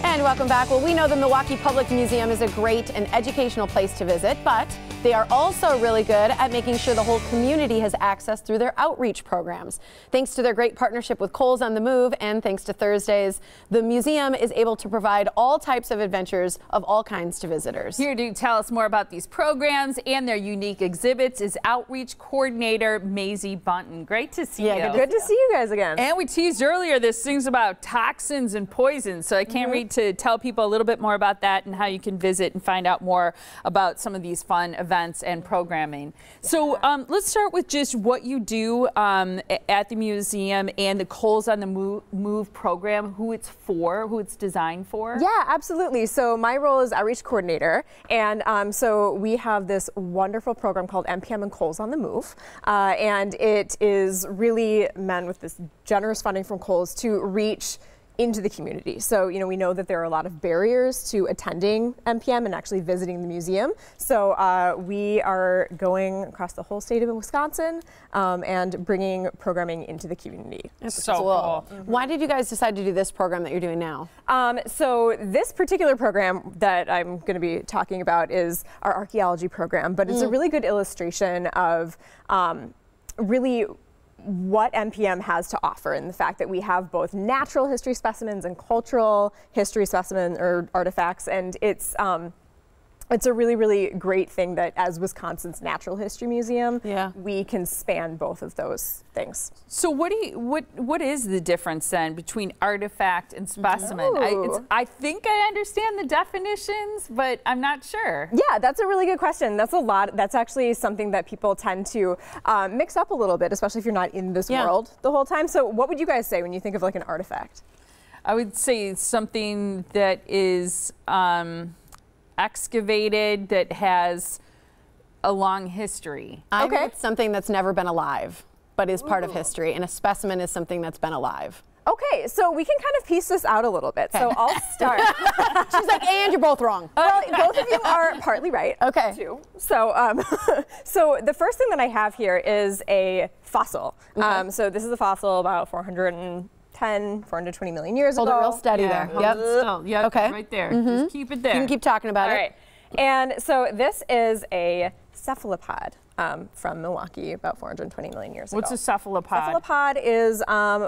And welcome back. Well, we know the Milwaukee Public Museum is a great and educational place to visit, but they are also really good at making sure the whole community has access through their outreach programs. Thanks to their great partnership with Kohl's on the Move and thanks to Thursdays, the museum is able to provide all types of adventures of all kinds to visitors. Here to tell us more about these programs and their unique exhibits is Outreach Coordinator Maisie Buntin. Great to see you. Good to see you guys again. And we teased earlier this thing's about toxins and poisons, so I can't wait to tell people a little bit more about that and how you can visit and find out more about some of these fun events and programming. So let's start with just what you do at the museum and the Kohl's on the Move program, who it's for, who it's designed for. Yeah, absolutely. So my role is Outreach Coordinator, and so we have this wonderful program called MPM and Kohl's on the Move, and it is really meant with this generous funding from Kohl's to reach into the community. So, you know, we know that there are a lot of barriers to attending MPM and actually visiting the museum. So we are going across the whole state of Wisconsin and bringing programming into the community. That's so cool. Why did you guys decide to do this program that you're doing now? So this particular program that I'm going to be talking about is our archaeology program, but it's a really good illustration of really what MPM has to offer, and the fact that we have both natural history specimens and cultural history specimens or artifacts, and it's a really, really great thing that as Wisconsin's Natural History Museum, we can span both of those things. So what is the difference then between artifact and specimen? I think I understand the definitions, but I'm not sure. Yeah, that's a really good question. That's a lot. That's actually something that people tend to mix up a little bit, especially if you're not in this world the whole time. So what would you guys say when you think of like an artifact? I would say something that is excavated, that has a long history. I think it's something that's never been alive, but is part of history, and a specimen is something that's been alive. Okay, so we can kind of piece this out a little bit. So I'll start. She's like, and you're both wrong. Well, both of you are partly right. Okay. Too. So, so the first thing that I have here is a fossil. So this is a fossil about 420 million years ago. Hold it real steady there. Yep. Okay. Right there. Just keep it there. You can keep talking about it. All right. And so this is a cephalopod from Milwaukee about 420 million years ago. What's a cephalopod? Cephalopod is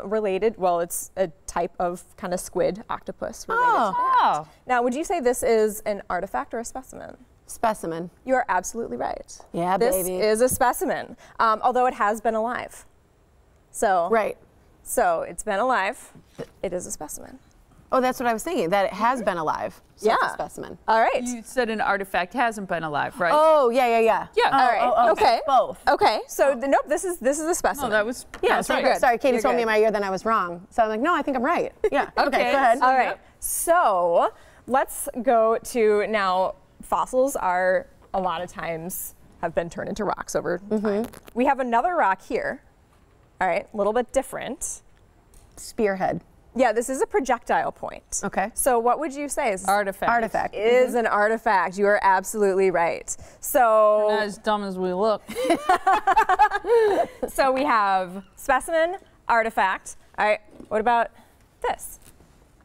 related, well, it's a type of kind of squid octopus related to that. Now, would you say this is an artifact or a specimen? Specimen. You are absolutely right. Yeah, this baby. is a specimen, although it has been alive. So So it's been alive. It is a specimen. Oh, that's what I was thinking, that it has been alive. So it's a specimen. All right. You said an artifact hasn't been alive, right? Oh, yeah. All right. Okay. Both. Okay. So nope, this is a specimen. No, that was right. Sorry, Katie told me in my ear, then I was wrong. So I'm like, no, I think I'm right. Yeah. Okay, go ahead. All right. So let's go to now. Fossils are a lot of times have been turned into rocks over time. We have another rock here. All right, a little bit different. Spearhead. Yeah, this is a projectile point. Okay. So what would you say is artifact? Artifact is an artifact. You are absolutely right. So we're not as dumb as we look. So we have specimen, artifact. All right. What about this?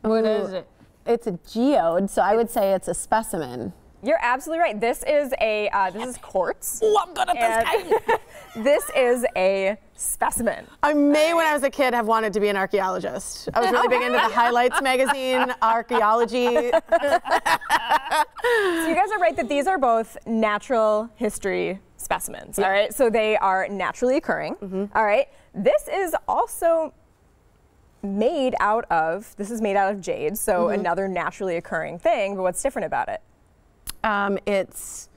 What is it? It's a geode, so I would say it's a specimen. You're absolutely right. This is a this is quartz. Oh, I'm good at this game. This is a specimen. I may, when I was a kid, have wanted to be an archaeologist. I was really big into the Highlights magazine, Archaeology. So you guys are right that these are both natural history specimens. All right. So they are naturally occurring. All right. This is also made out of jade, so another naturally occurring thing. But what's different about it? It's,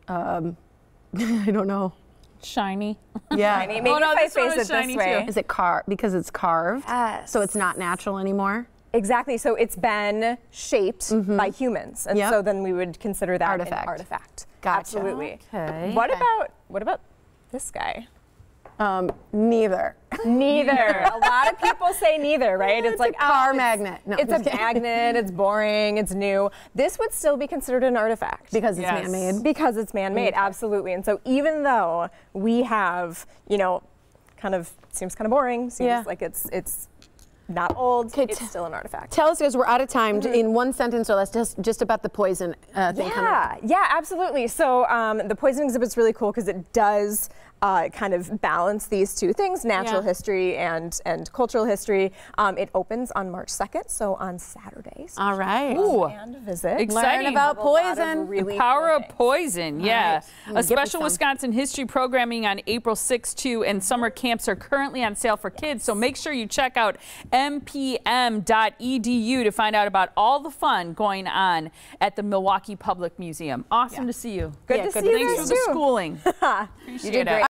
I don't know. Shiny. Yeah. Shiny. Maybe if I face it this way. Is it carved? Because it's carved? Yes. So it's not natural anymore? Exactly. So it's been shaped by humans, and so then we would consider that an artifact. Gotcha. Absolutely. Okay. What about this guy? Neither. Neither. A lot of people say neither, right? It's like a car magnet. No, it's a magnet. It's boring. It's new. This would still be considered an artifact because it's man-made. Because it's man-made, absolutely. And so even though we have, you know, kind of seems kind of boring, seems like it's not old. Okay, it's still an artifact. Tell us, because we're out of time, in one sentence or less, just about the poison thing. Yeah, absolutely. So the poison exhibit is really cool because it does kind of balance these two things, natural history and cultural history. It opens on March 2nd, so on Saturdays. All right. Ooh. And visit. Exciting. Learn about poison. Really The power cool of poison, yeah. Right. A special Wisconsin history programming on April 6th, too, and summer camps are currently on sale for kids, so make sure you check out MPM.edu to find out about all the fun going on at the Milwaukee Public Museum. Awesome to see you. Good to see you Thanks guys for the too. schooling. You did great.